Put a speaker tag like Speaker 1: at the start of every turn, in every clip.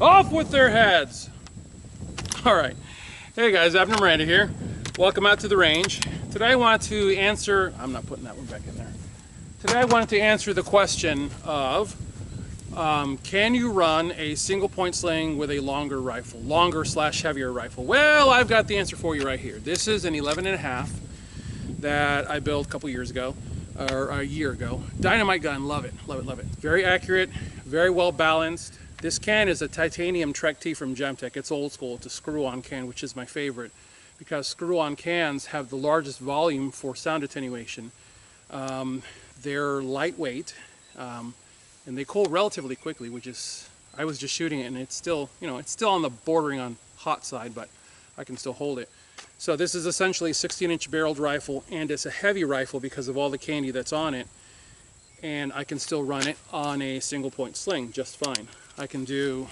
Speaker 1: Off with their heads! Alright, hey guys, Abner Miranda here. Welcome out to the range. Today I want to answer, I'm not putting that one back in there. Today I wanted to answer the question of, can you run a single point sling with a longer rifle, longer/heavier rifle? Well, I've got the answer for you right here. This is an 11.5 that I built a couple years ago, or a year ago. Dynamite gun, love it, love it, love it. Very accurate, very well balanced. This can is a titanium Trek T from Gemtech. It's old school, it's a screw-on can, which is my favorite because screw-on cans have the largest volume for sound attenuation. They're lightweight, and they cool relatively quickly, which is, I was just shooting it and it's still, it's still on the bordering on hot side, but I can still hold it. So this is essentially a 16-inch barreled rifle, and it's a heavy rifle because of all the candy that's on it, and I can still run it on a single point sling just fine. I can do,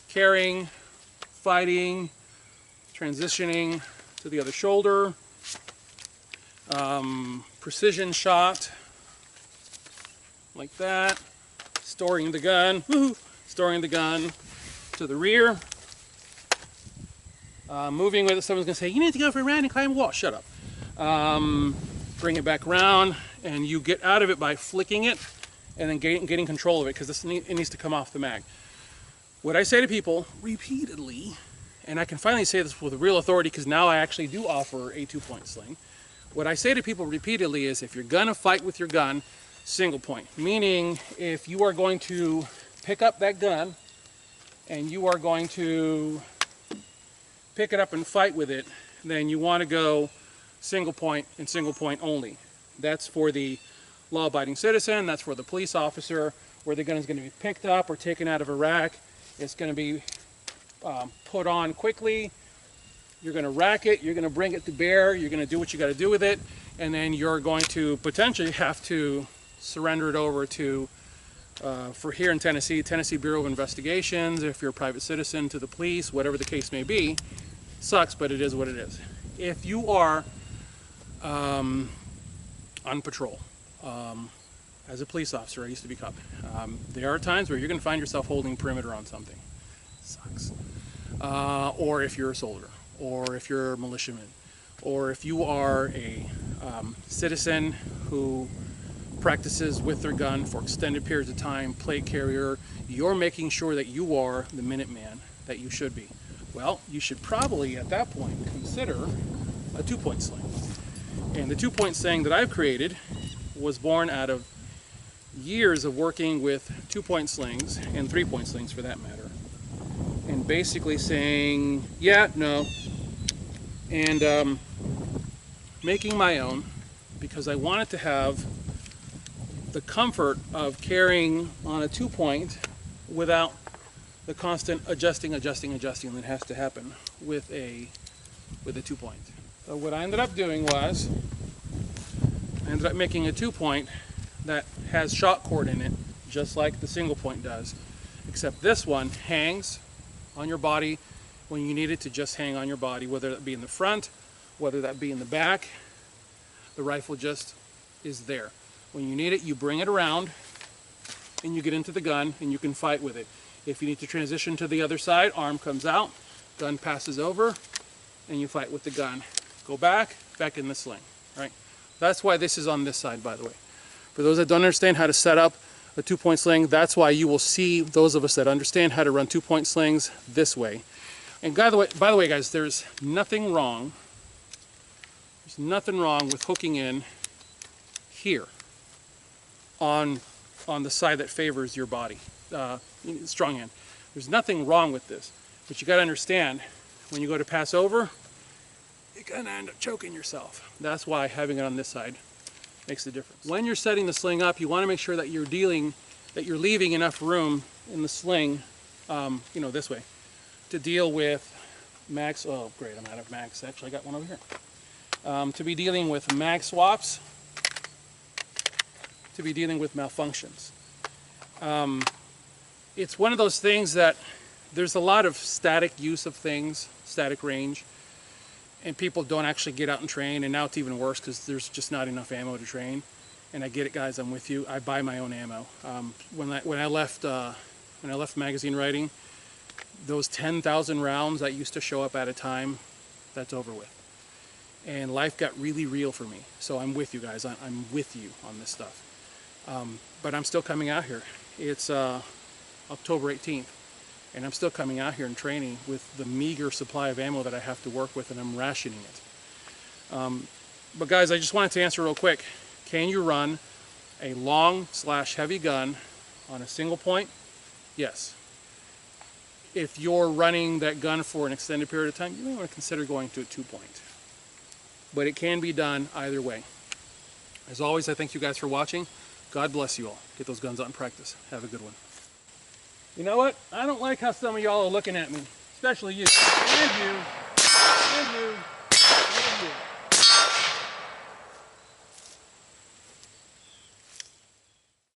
Speaker 1: carrying, fighting, transitioning to the other shoulder, precision shot, like that, storing the gun, storing the gun to the rear, moving with it. Someone's gonna say, you need to go for a run and climb a wall. Shut up. Bring it back around, and you get out of it by flicking it and then getting control of it, because it needs to come off the mag. What I say to people repeatedly, and I can finally say this with real authority because now I actually do offer a 2-point sling. What I say to people repeatedly is, if you're gonna fight with your gun, single point. Meaning, if you are going to pick up that gun and you are going to pick it up and fight with it, then you want to go single point and single point only. That's for the law-abiding citizen, that's for the police officer, where the gun is going to be picked up or taken out of a rack. It's going to be put on quickly. You're going to rack it, you're going to bring it to bear, you're going to do what you got to do with it, and then you're going to potentially have to surrender it over to, for here in Tennessee Bureau of Investigations, if you're a private citizen, to the police, whatever the case may be. Sucks, but it is what it is. If you are on patrol, as a police officer, I used to be cop, there are times where you're going to find yourself holding perimeter on something. Sucks. Or if you're a soldier, or if you're a militiaman, or if you are a citizen who practices with their gun for extended periods of time, plate carrier, you're making sure that you are the Minuteman that you should be. Well, you should probably at that point consider a 2-point sling. And the 2-point sling that I've created was born out of years of working with 2-point slings and 3-point slings for that matter, and basically saying yeah, no, and making my own, because I wanted to have the comfort of carrying on a 2-point without the constant adjusting that has to happen with a 2-point. So what I ended up doing was, I ended up making a 2-point that has shot cord in it, just like the single point does, except this one hangs on your body when you need it to just hang on your body, whether that be in the front, whether that be in the back. The rifle just is there. When you need it, you bring it around and you get into the gun and you can fight with it. If you need to transition to the other side, arm comes out, gun passes over, and you fight with the gun. Go back in the sling, right? That's why this is on this side, by the way. For those that don't understand how to set up a 2-point sling, that's why you will see those of us that understand how to run 2-point slings this way. And by the way, guys, there's nothing wrong with hooking in here on the side that favors your body, strong hand. There's nothing wrong with this, but you got to understand, when you go to pass over, you're gonna end up choking yourself. That's why having it on this side makes the difference. When you're setting the sling up, you want to make sure that you're leaving enough room in the sling, this way, to deal with mags. Oh, great! I'm out of mags. Actually, I got one over here. To be dealing with mag swaps, to be dealing with malfunctions. It's one of those things that there's a lot of static use of things, static range, and people don't actually get out and train, and now it's even worse because there's just not enough ammo to train. And I get it, guys, I'm with you. I buy my own ammo. When I left magazine writing, Those 10,000 rounds that used to show up at a time, that's over with. And life got really real for me. So I'm with you guys. I'm with you on this stuff. But I'm still coming out here. It's October 18th. And I'm still coming out here and training with the meager supply of ammo that I have to work with, and I'm rationing it. But guys, I just wanted to answer real quick. Can you run a long/heavy gun on a single point? Yes. If you're running that gun for an extended period of time, you may want to consider going to a 2-point. But it can be done either way. As always, I thank you guys for watching. God bless you all. Get those guns out and practice. Have a good one. You know what? I don't like how some of y'all are looking at me. Especially you. And you. And you.